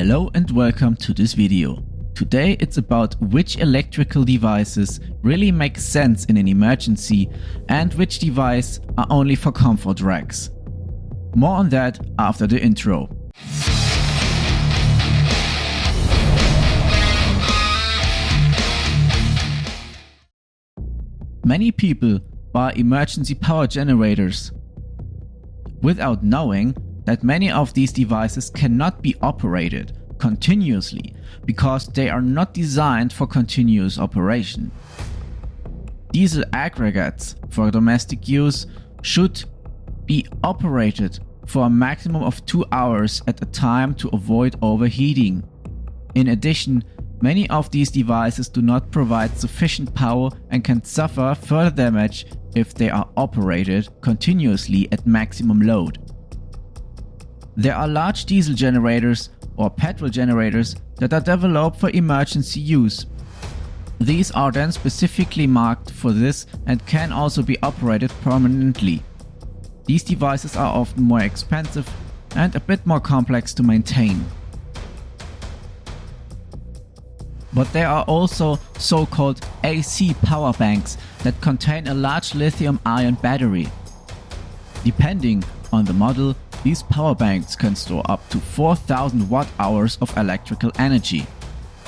Hello and welcome to this video. Today it's about which electrical devices really make sense in an emergency and which device are only for comfort racks. More on that after the intro. Many people buy emergency power generators without knowing that many of these devices cannot be operated continuously because they are not designed for continuous operation. Diesel aggregates for domestic use should be operated for a maximum of 2 hours at a time to avoid overheating. In addition, many of these devices do not provide sufficient power and can suffer further damage if they are operated continuously at maximum load. There are large diesel generators or petrol generators that are developed for emergency use. These are then specifically marked for this and can also be operated permanently. These devices are often more expensive and a bit more complex to maintain. But there are also so-called AC power banks that contain a large lithium-ion battery. Depending on the model, these power banks can store up to 4000 watt-hours of electrical energy.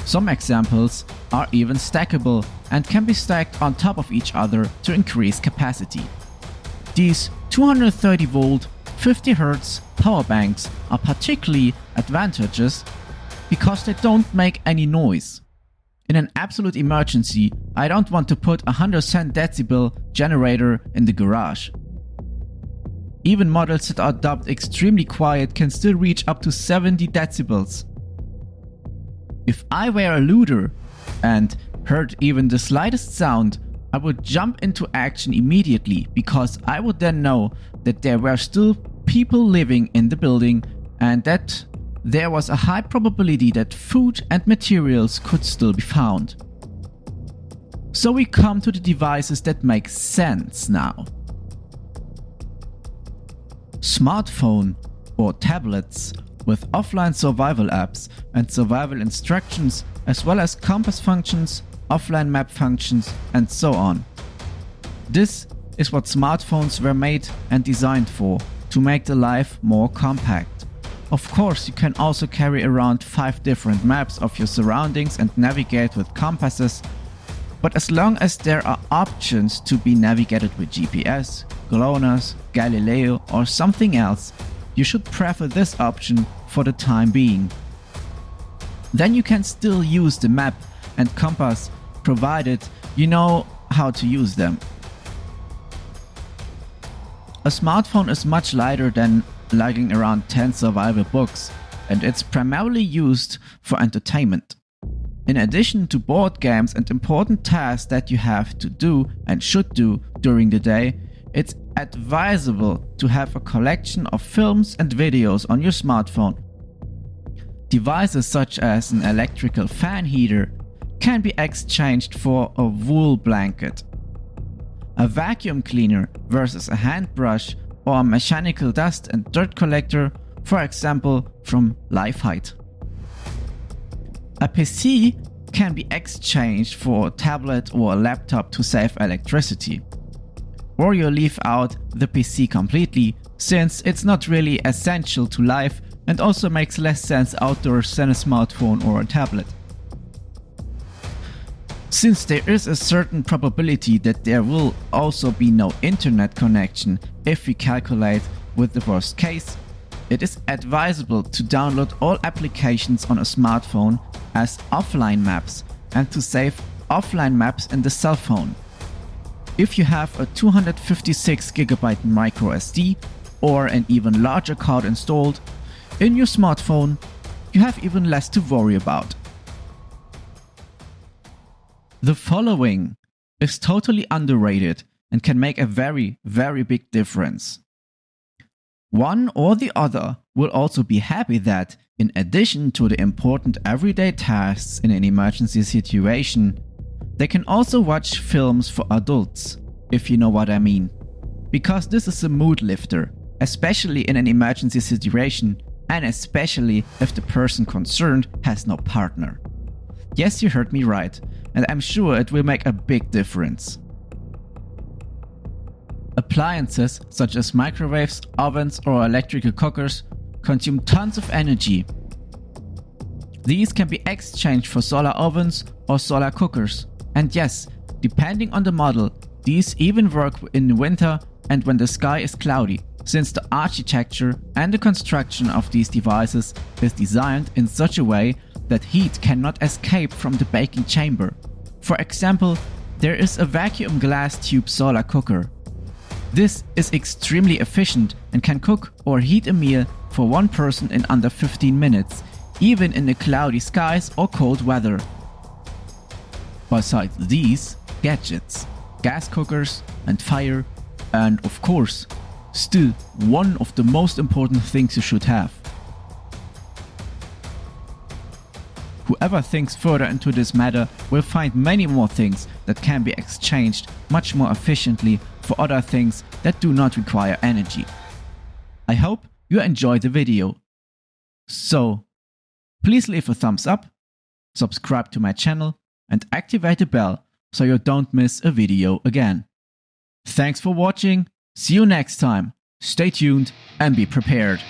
Some examples are even stackable and can be stacked on top of each other to increase capacity. These 230 volt, 50 Hz power banks are particularly advantageous because they don't make any noise. In an absolute emergency, I don't want to put a 110 decibel generator in the garage. Even models that are dubbed extremely quiet can still reach up to 70 decibels. If I were a looter and heard even the slightest sound, I would jump into action immediately because I would then know that there were still people living in the building and that there was a high probability that food and materials could still be found. So we come to the devices that make sense now. Smartphone or tablets with offline survival apps and survival instructions, as well as compass functions, offline map functions, and so on. This is what smartphones were made and designed for, to make the life more compact. Of course, you can also carry around 5 different maps of your surroundings and navigate with compasses, but as long as there are options to be navigated with GPS, GLONASS, Galileo or something else, you should prefer this option for the time being. Then you can still use the map and compass provided you know how to use them. A smartphone is much lighter than lugging around 10 survival books, and it's primarily used for entertainment. In addition to board games and important tasks that you have to do and should do during the day, it's advisable to have a collection of films and videos on your smartphone. Devices such as an electrical fan heater can be exchanged for a wool blanket. A vacuum cleaner versus a hand brush or a mechanical dust and dirt collector, for example from Lifehide. A PC can be exchanged for a tablet or a laptop to save electricity. Or you leave out the PC completely, since it's not really essential to life and also makes less sense outdoors than a smartphone or a tablet. Since there is a certain probability that there will also be no internet connection if we calculate with the worst case, it is advisable to download all applications on a smartphone as offline maps and to save offline maps in the cell phone. If you have a 256GB microSD or an even larger card installed in your smartphone, you have even less to worry about. The following is totally underrated and can make a very big difference. One or the other will also be happy that, in addition to the important everyday tasks in an emergency situation, they can also watch films for adults, if you know what I mean. Because this is a mood lifter, especially in an emergency situation and especially if the person concerned has no partner. Yes, you heard me right, and I'm sure it will make a big difference. Appliances such as microwaves, ovens or electrical cookers consume tons of energy. These can be exchanged for solar ovens or solar cookers. And yes, depending on the model, these even work in winter and when the sky is cloudy, since the architecture and the construction of these devices is designed in such a way that heat cannot escape from the baking chamber. For example, there is a vacuum glass tube solar cooker. This is extremely efficient and can cook or heat a meal for one person in under 15 minutes, even in the cloudy skies or cold weather. Besides these gadgets, gas cookers and fire, and of course, still one of the most important things you should have. Whoever thinks further into this matter will find many more things that can be exchanged much more efficiently for other things that do not require energy. I hope you enjoyed the video. So, please leave a thumbs up, subscribe to my channel and activate the bell so you don't miss a video again. Thanks for watching, see you next time, stay tuned and be prepared.